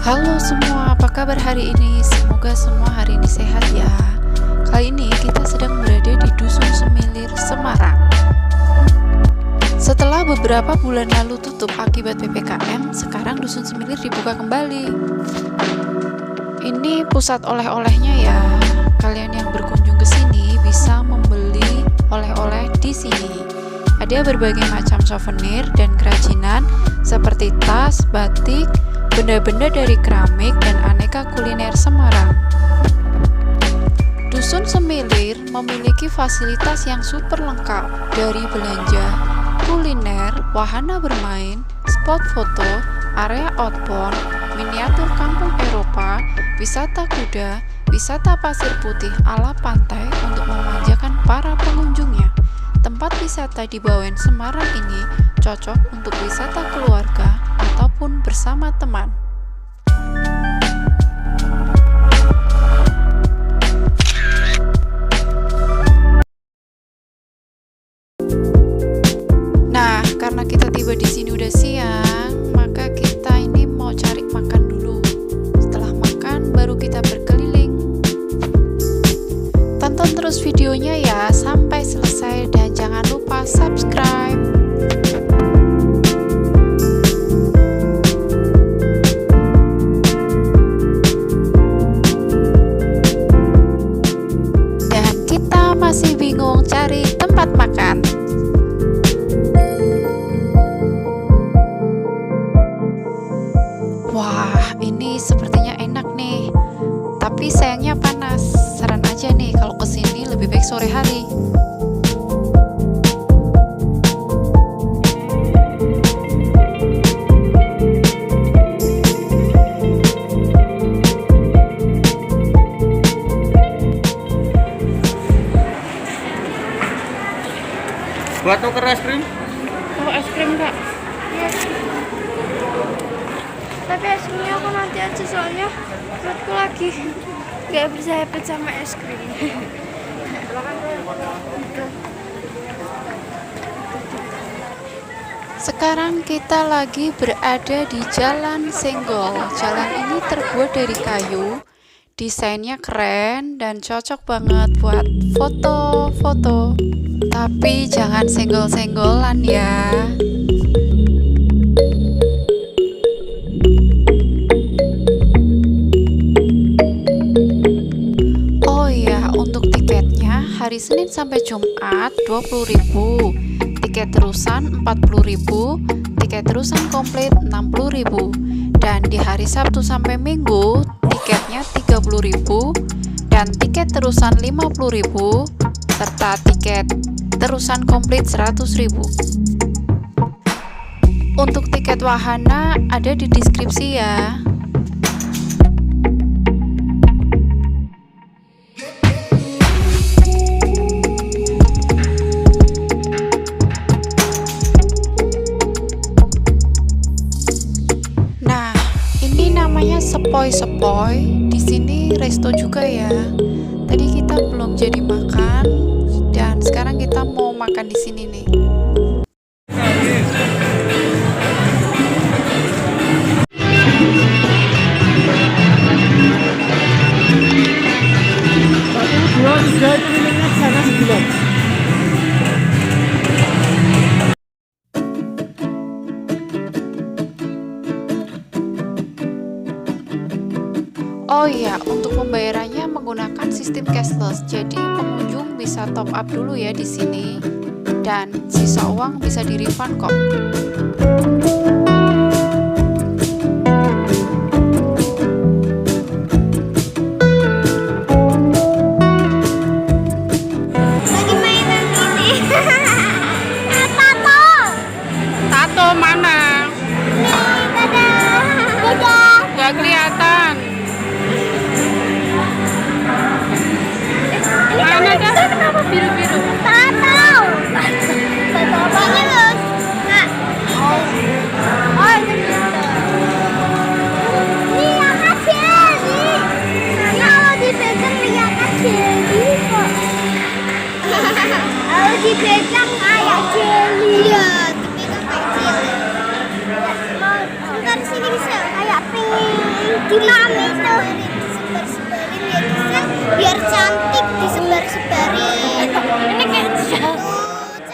Halo semua, apa kabar hari ini? Semoga semua hari ini sehat ya. Kali ini kita sedang berada di Dusun Semilir, Semarang. Setelah beberapa bulan lalu tutup akibat PPKM, sekarang Dusun Semilir dibuka kembali. Ini pusat oleh-olehnya ya. Kalian yang berkunjung ke sini bisa membeli oleh-oleh di sini. Ada berbagai macam souvenir dan kerajinan seperti tas, batik, benda-benda dari keramik, dan aneka kuliner Semarang. Dusun Semilir memiliki fasilitas yang super lengkap dari belanja, kuliner, wahana bermain, spot foto, area outbound, miniatur kampung Eropa, wisata kuda, wisata pasir putih ala pantai untuk memanjakan para pengunjungnya. Tempat wisata di Bawen, Semarang ini cocok untuk wisata keluarga ataupun bersama teman. Nah, karena kita tiba di sini udah siang, maka kita ini mau cari makan dulu. Setelah makan, baru kita berkeliling. Tonton terus videonya ya sampai selesai dan jangan lupa subscribe. Dan kita masih bingung cari tempat makan. Wah, ini sepertinya enak nih. Tapi sayangnya panas. Saran aja nih kalau kesini lebih baik sore hari. Buat tuker es krim? Oh, es krim kak? Iya. Tapi es krimnya aku nanti aja soalnya perutku lagi gak bisa habit sama es krim. Sekarang kita lagi berada di Jalan Senggol. Jalan ini terbuat dari kayu, desainnya keren dan cocok banget buat foto-foto. Tapi jangan senggol-senggolan ya. Oh iya, untuk tiketnya hari Senin sampai Jumat 20.000, tiket terusan 40.000, tiket terusan komplit 60.000, dan di hari Sabtu sampai Minggu tiketnya 30.000 dan tiket terusan 50.000 serta tiket terusan komplit 100.000. Untuk tiket wahana ada di deskripsi ya. Nah, ini namanya sepoi-sepoi. Di sini resto juga ya. Tadi kita belum jadi makan dan sekarang kita mau makan di sini nih. Oh iya, untuk pembayarannya menggunakan sistem cashless. Jadi pengunjung bisa top up dulu ya di sini dan sisa uang bisa di-refund kok. Lagi mainan ini. Tato. Tato mana? Dadah. Dadah. Gak kelihatan. Mana dah? Kenapa biru-biru? Tato. Tato apa ini loh? Kak. Oh, ini ini yang kecil nih. Kalau dipegang yang kecil kok. Kalau dipegang kayak jeli. Iya, dipegang kayak jeli. Ntar sini bisa kayak pink. Gimana itu? Disebar-sebarin ya bisa biar cantik disebar-sebarin. Ini kayak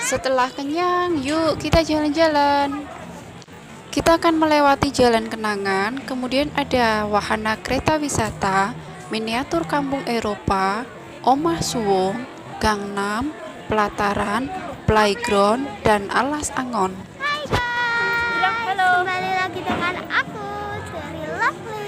Setelah kenyang, yuk kita jalan-jalan. Kita akan melewati jalan kenangan, kemudian ada wahana kereta wisata, miniatur kampung Eropa, omah suwung, gangnam, pelataran, playground, dan alas angon. Hai guys, halo. Kembali lagi dengan aku dari Lovely.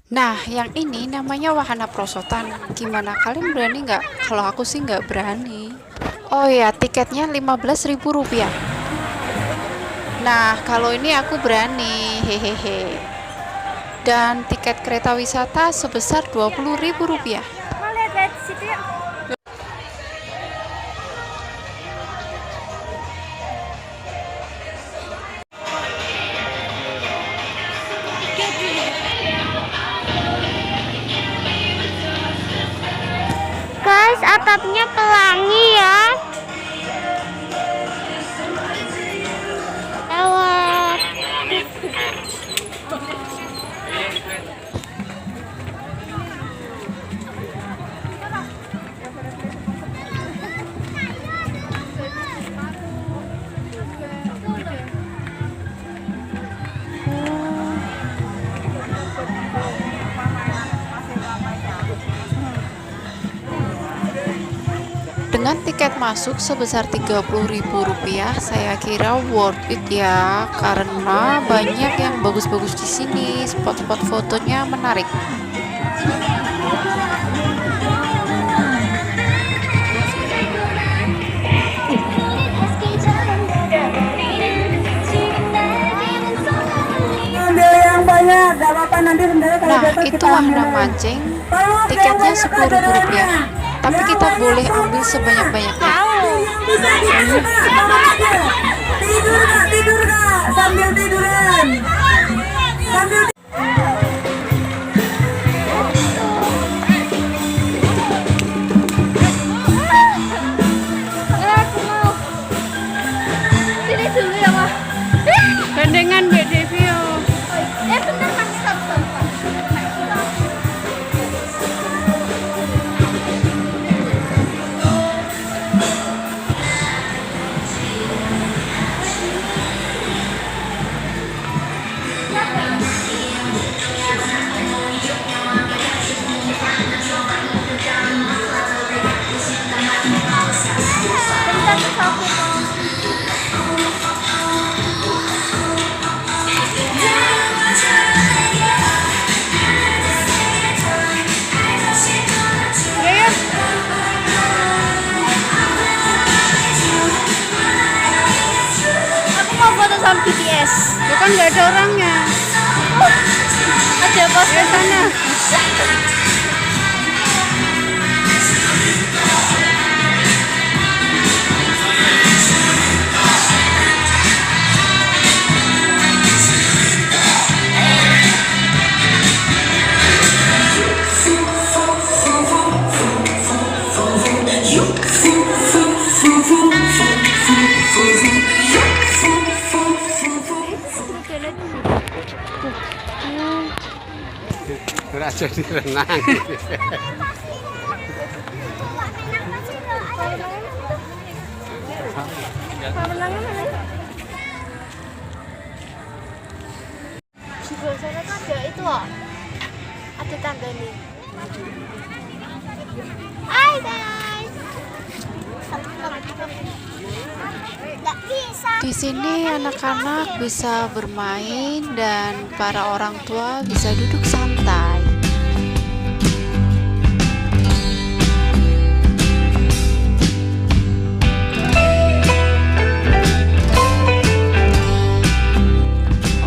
Nah, yang ini namanya wahana prosotan. Gimana, kalian berani nggak? Kalau aku sih nggak berani. Oh ya, tiketnya Rp15.000. Nah, kalau ini aku berani, hehehe. Dan tiket kereta wisata sebesar Rp20.000. Mau lihat di situ ya. Guys, atapnya pelangi ya. Lewat. Dengan tiket masuk sebesar Rp30.000, saya kira worth it ya, karena banyak yang bagus-bagus di sini, spot-spot fotonya menarik. Ambil yang banyak, gak apa-apa nanti sendiri kalau Nah, jatuh itu kita wahana ambil. mancing, Kalau tiketnya yang banyak ada Rp10.000, orangnya. tapi kita boleh ambil sebanyak-banyaknya. Yang bisa tidur kak, sama aja. Tidur kak, sambil tiduran. Sambil Sini dulu ya, Ma. Gandengan Mbak Devi. Bentar, Mas. Stop. Bentar, Mas, aku mau. Aku mau foto sama BTS. Bukan nggak ada orangnya. Ada pas Di sana. jadi renang. Di bawah sana kan ada itu loh. Ada tangga nih. Hai guys. Nggak bisa. Di sini anak-anak bisa bermain dan para orang tua bisa duduk santai.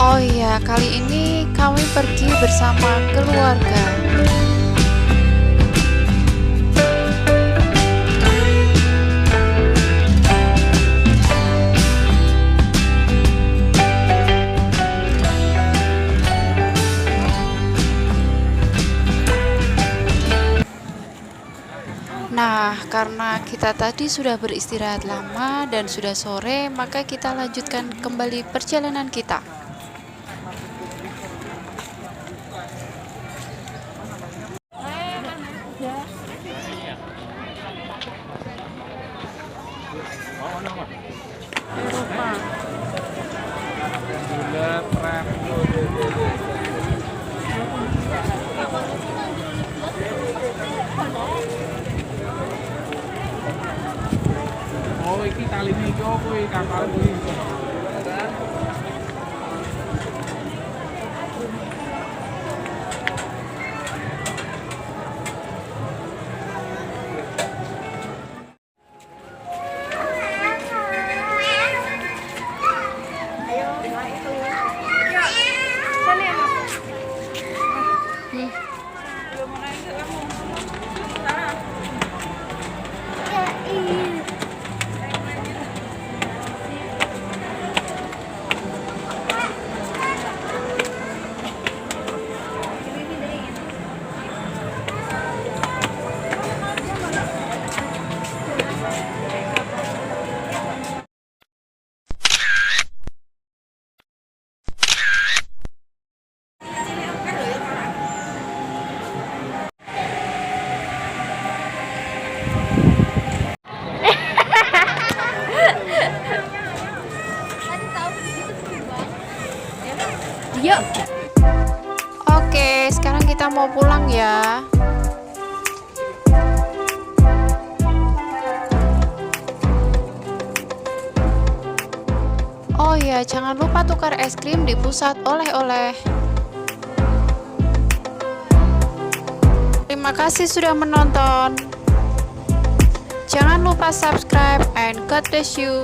Oh iya, kali ini kami pergi bersama keluarga. Nah, karena kita tadi sudah beristirahat lama dan sudah sore, maka kita lanjutkan kembali perjalanan kita. Oh, iki taline iki opo iki kapal kuwi. Yuk. Oke, sekarang kita mau pulang ya. Oh ya, jangan lupa tukar es krim di pusat oleh-oleh. Terima kasih sudah menonton. Jangan lupa subscribe and God bless you.